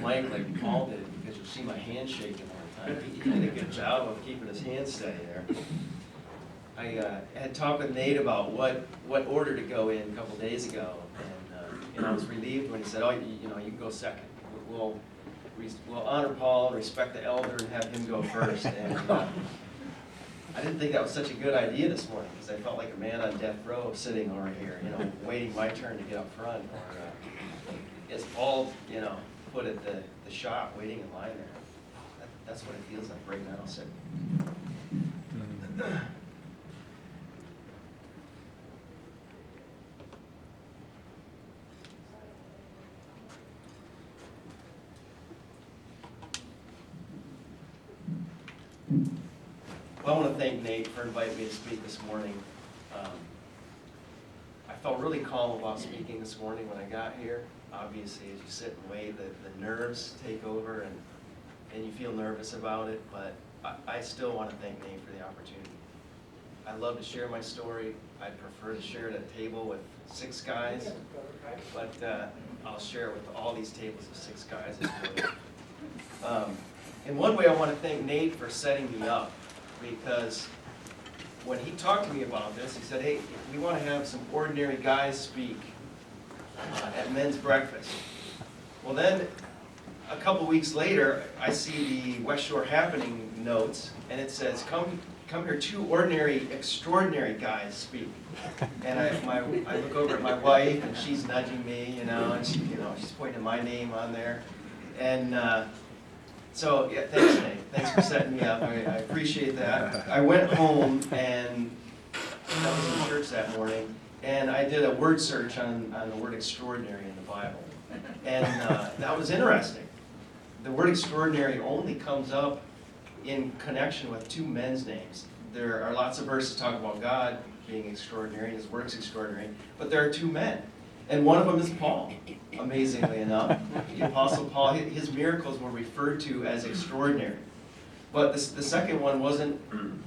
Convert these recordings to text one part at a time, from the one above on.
mic like Paul did, because you'll see my hand shaking all the time. He did a good job of keeping his hand steady there. I had talked with Nate about what order to go in a couple days ago, and I was relieved when he said, "Oh, you know, you can go second. We'll honor Paul, respect the elder, and have him go first." And I didn't think that was such a good idea this morning, because I felt like a man on death row sitting over here, you know, waiting my turn to get up front. Or as Paul, you know, put it, the shop waiting in line there. That's what it feels like right now. So. Well, I want to thank Nate for inviting me to speak this morning. I felt really calm about speaking this morning when I got here. Obviously, as you sit and wait, the nerves take over, and you feel nervous about it, but I still want to thank Nate for the opportunity. I love to share my story. I'd prefer to share it at a table with 6 guys, but I'll share it with all these tables of 6 guys this morning. In one way, I want to thank Nate for setting me up, because when he talked to me about this, he said, "Hey, we want to have some ordinary guys speak at men's breakfast." Well, then a couple weeks later, I see the West Shore Happening notes, and it says, come here, 2 ordinary, extraordinary guys speak. And I look over at my wife, and she's nudging me, you know, and she's pointing my name on there. And so, yeah, thanks, Nate. Thanks for setting me up. I appreciate that. I went home, and I was in church that morning, and I did a word search on the word extraordinary in the Bible. And that was interesting. The word extraordinary only comes up in connection with 2 men's names. There are lots of verses talking about God being extraordinary and his works extraordinary, but there are 2 men. And one of them is Paul, amazingly enough. The Apostle Paul, his miracles were referred to as extraordinary. But the second one wasn't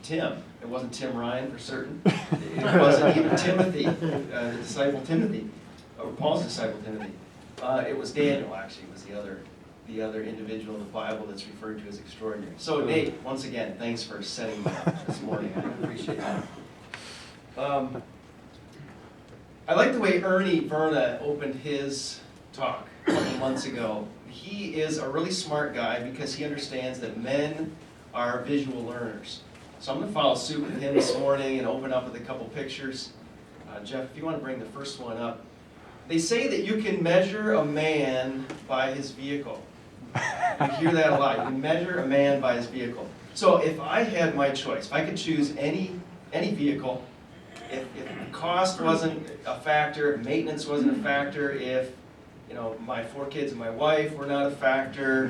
Tim. It wasn't Tim Ryan for certain. It wasn't even Timothy, the disciple Timothy, or Paul's disciple Timothy. It was Daniel, actually, was the other individual in the Bible that's referred to as extraordinary. So Nate, once again, thanks for setting me up this morning. I appreciate that. I like the way Ernie Verna opened his talk a couple months ago. He is a really smart guy because he understands that men are visual learners. So I'm going to follow suit with him this morning and open up with a couple pictures. Jeff, if you want to bring the first one up. They say that you can measure a man by his vehicle. You hear that a lot. You can measure a man by his vehicle. So if I had my choice, if I could choose any vehicle, if cost wasn't a factor, if maintenance wasn't a factor, if my 4 kids and my wife were not a factor,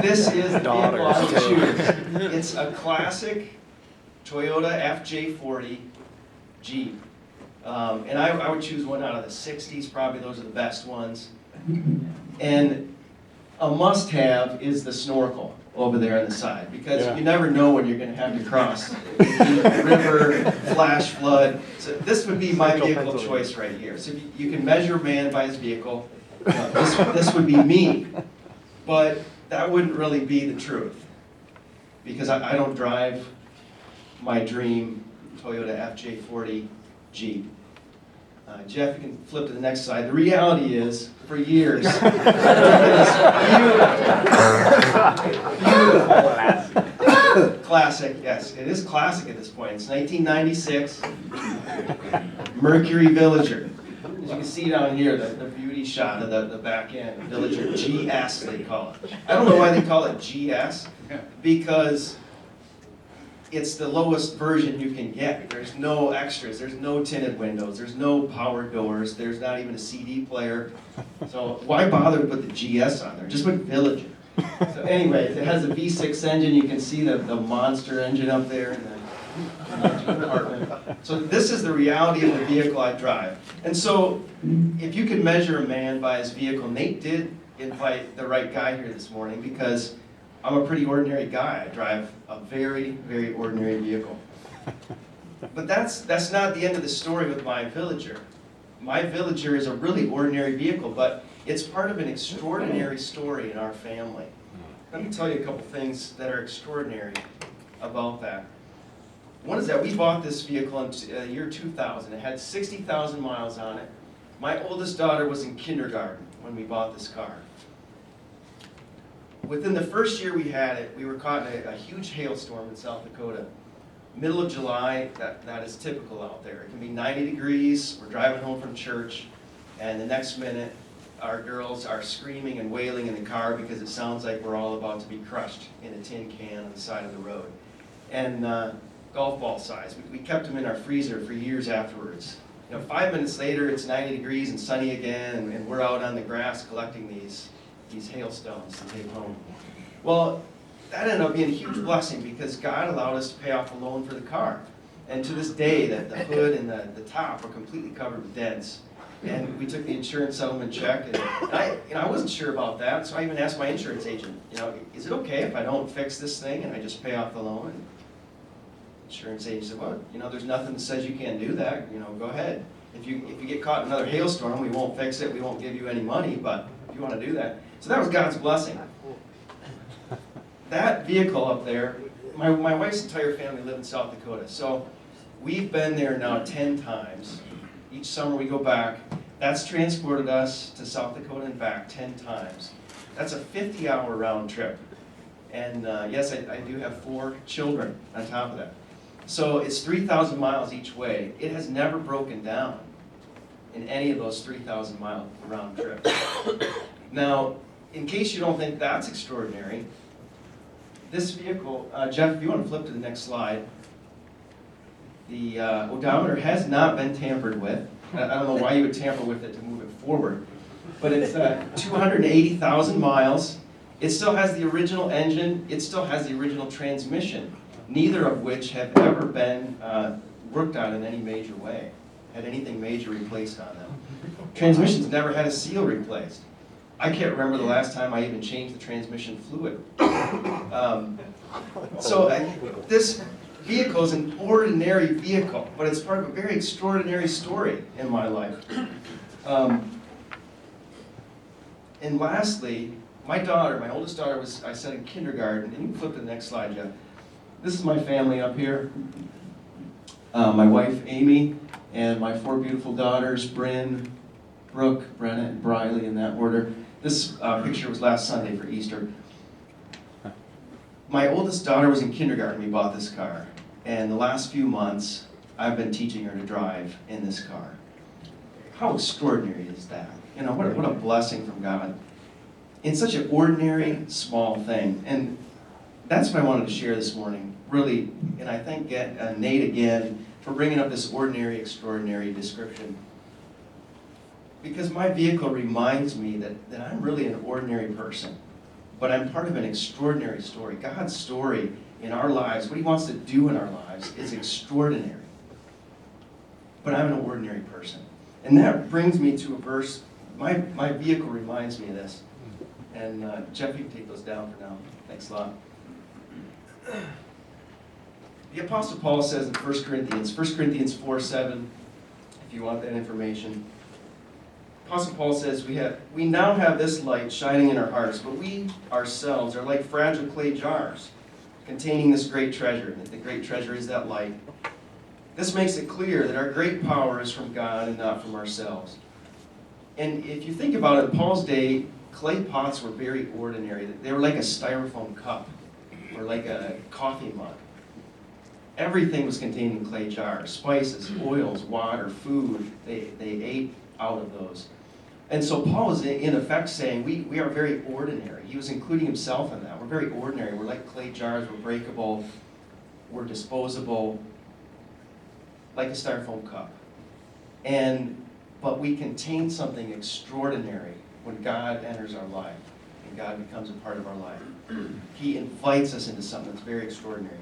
this is the vehicle I would choose. It's a classic Toyota FJ40 Jeep. And I would choose one out of the 60s, probably those are the best ones. And a must-have is the snorkel over there on the side, because you never know when you're going to have to cross river, flash flood. So this would be my vehicle choice right here. So you can measure a man by his vehicle. This would be me, but that wouldn't really be the truth, because I don't drive my dream Toyota FJ40 Jeep. Jeff, you can flip to the next slide. The reality is, for years, beautiful classic, yes, it is classic at this point. It's 1996, Mercury Villager. As you can see down here, the beauty shot of the back end, Villager GS they call it. I don't know why they call it GS, because it's the lowest version you can get. There's no extras, there's no tinted windows, there's no power doors, there's not even a CD player. So why bother to put the GS on there? Just put Villager. So anyways, it has a V6 engine. You can see the monster engine up there in the engine compartment. So this is the reality of the vehicle I drive. And so if you can measure a man by his vehicle, Nate did invite the right guy here this morning, because I'm a pretty ordinary guy. I drive a very, very ordinary vehicle. But that's not the end of the story with my Villager. My Villager is a really ordinary vehicle, but It's part of an extraordinary story in our family. Let me tell you a couple things that are extraordinary about that. One is that we bought this vehicle in year 2000. It had 60,000 miles on it. My oldest daughter was in kindergarten when we bought this car. Within the first year we had it, we were caught in a huge hailstorm in South Dakota. Middle of July, that is typical out there. It can be 90 degrees, we're driving home from church, and the next minute, our girls are screaming and wailing in the car because it sounds like we're all about to be crushed in a tin can on the side of the road. And golf ball size. We kept them in our freezer for years afterwards. 5 minutes later, it's 90 degrees and sunny again, and we're out on the grass collecting these hailstones to take home. Well, that ended up being a huge blessing because God allowed us to pay off the loan for the car. And to this day, the hood and the top are completely covered with dents. And we took the insurance settlement check, and I wasn't sure about that, so I even asked my insurance agent, is it okay if I don't fix this thing and I just pay off the loan? And insurance agent said, well, there's nothing that says you can't do that, go ahead. If you get caught in another hailstorm, we won't fix it, we won't give you any money, but if you want to do that. So that was God's blessing. That vehicle up there, my wife's entire family live in South Dakota, so we've been there now 10 times. Each summer we go back. That's transported us to South Dakota and back 10 times. That's a 50-hour round trip. And yes, I do have 4 children on top of that. So it's 3,000 miles each way. It has never broken down in any of those 3,000-mile round trips. Now, in case you don't think that's extraordinary, this vehicle, Jeff, if you want to flip to the next slide, the odometer has not been tampered with. I don't know why you would tamper with it to move it forward, but it's 280,000 miles. It still has the original engine. It still has the original transmission, neither of which have ever been worked on in any major way, had anything major replaced on them. Transmission's never had a seal replaced. I can't remember the last time I even changed the transmission fluid. This vehicle is an ordinary vehicle, but it's part of a very extraordinary story in my life. And lastly, my oldest daughter was, I said, in kindergarten, and you can flip to the next slide, Jeff. This is my family up here. My wife, Amy, and my 4 beautiful daughters, Bryn, Brooke, Brenna, and Briley, in that order. This picture was last Sunday for Easter. My oldest daughter was in kindergarten when we bought this car. And the last few months, I've been teaching her to drive in this car. How extraordinary is that? What a blessing from God. In such an ordinary, small thing. And that's what I wanted to share this morning, really. And I thank Nate again for bringing up this ordinary, extraordinary description. Because my vehicle reminds me that I'm really an ordinary person. But I'm part of an extraordinary story. God's story in our lives, what He wants to do in our lives, is extraordinary. But I'm an ordinary person. And that brings me to a verse. My vehicle reminds me of this. And Jeff, you can take those down for now. Thanks a lot. The Apostle Paul says in 1 Corinthians 4:7, if you want that information. Apostle Paul says, we now have this light shining in our hearts, but we ourselves are like fragile clay jars containing this great treasure. And the great treasure is that light. This makes it clear that our great power is from God and not from ourselves. And if you think about it, in Paul's day, clay pots were very ordinary. They were like a styrofoam cup or like a coffee mug. Everything was contained in clay jars. Spices, oils, water, food. They ate out of those. And so Paul is in effect saying we are very ordinary. He was including himself in that. We're very ordinary. We're like clay jars. We're breakable. We're disposable, like a styrofoam cup. But we contain something extraordinary when God enters our life and God becomes a part of our life. He invites us into something that's very extraordinary.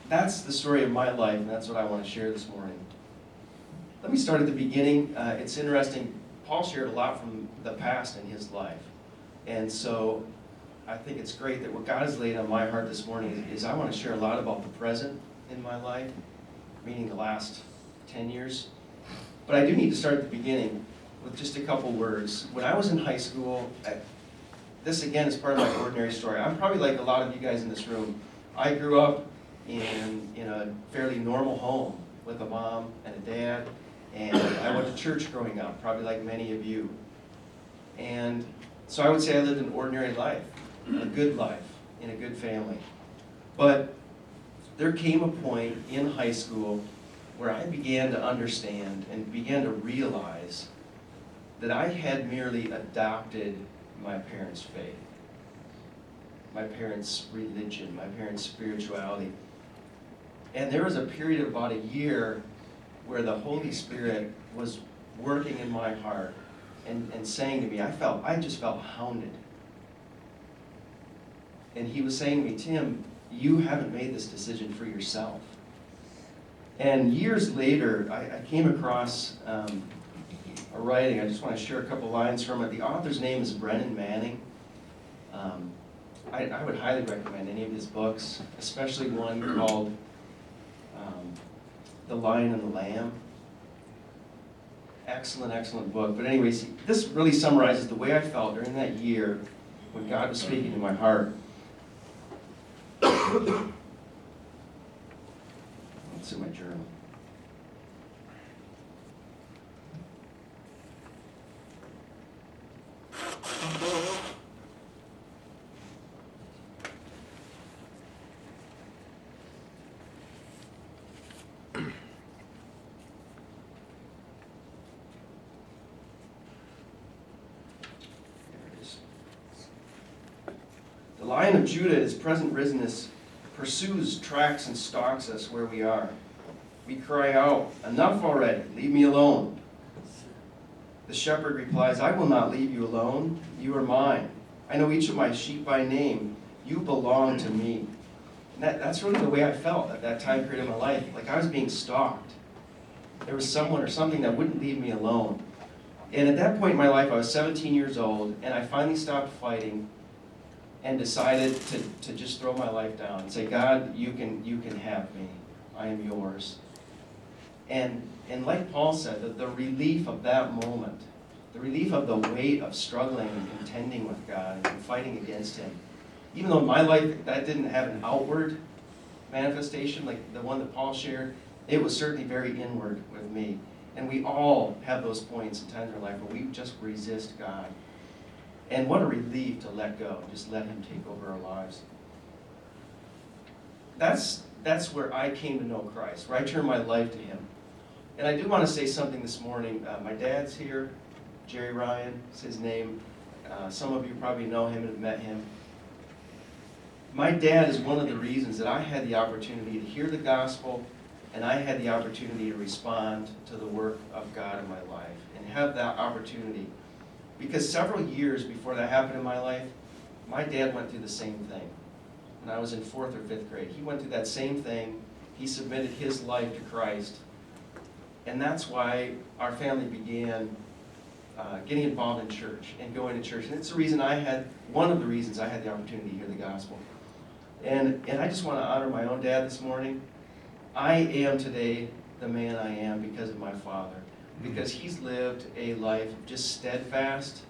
That's the story of my life, and that's what I want to share this morning. Let me start at the beginning. It's interesting. Paul shared a lot from the past in his life. And so I think it's great that what God has laid on my heart this morning is I want to share a lot about the present in my life, meaning the last 10 years. But I do need to start at the beginning. with just a couple words. When I was in high school, this again is part of my ordinary story. I'm probably like a lot of you guys in this room. I grew up in a fairly normal home with a mom and a dad, and I went to church growing up, probably like many of you. And so I would say I lived an ordinary life, a good life, in a good family. But there came a point in high school where I began to understand and began to realize that I had merely adopted my parents' faith, my parents' religion, my parents' spirituality. And there was a period of about a year where the Holy Spirit was working in my heart and saying to me, I just felt hounded. And he was saying to me, Tim, you haven't made this decision for yourself. And years later, I came across a writing. I just want to share a couple lines from it. The author's name is Brennan Manning. I would highly recommend any of his books, especially one called The Lion and the Lamb. Excellent, excellent book. But anyways, this really summarizes the way I felt during that year when God was speaking to my heart. Let's see my journal. The Lion of Judah, his present risenness, pursues, tracks, and stalks us where we are. We cry out, enough already, leave me alone. The shepherd replies, I will not leave you alone. You are mine. I know each of my sheep by name. You belong to me. And that's really the way I felt at that time period of my life. Like I was being stalked. There was someone or something that wouldn't leave me alone. And at that point in my life, I was 17 years old, and I finally stopped fighting and decided to just throw my life down and say, God, you can have me. I am yours. And like Paul said, the relief of that moment, the relief of the weight of struggling and contending with God and fighting against Him, even though in my life that didn't have an outward manifestation like the one that Paul shared, it was certainly very inward with me. And we all have those points in times in our life where we just resist God. And what a relief to let go, just let Him take over our lives. That's where I came to know Christ, where I turned my life to Him. And I do want to say something this morning. My dad's here, Jerry Ryan is his name. Some of you probably know him and have met him. My dad is one of the reasons that I had the opportunity to hear the gospel, and I had the opportunity to respond to the work of God in my life, and have that opportunity. Because several years before that happened in my life, my dad went through the same thing. When I was in 4th or 5th grade, he went through that same thing. He submitted his life to Christ. And that's why our family began getting involved in church and going to church. And it's the reason one of the reasons I had the opportunity to hear the gospel. And I just want to honor my own dad this morning. I am today the man I am because of my father. Because he's lived a life of just steadfast,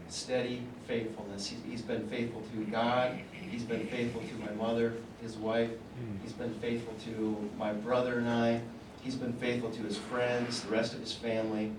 steady faithfulness. He's been faithful to God. He's been faithful to my mother, his wife. He's been faithful to my brother and I. He's been faithful to his friends, the rest of his family.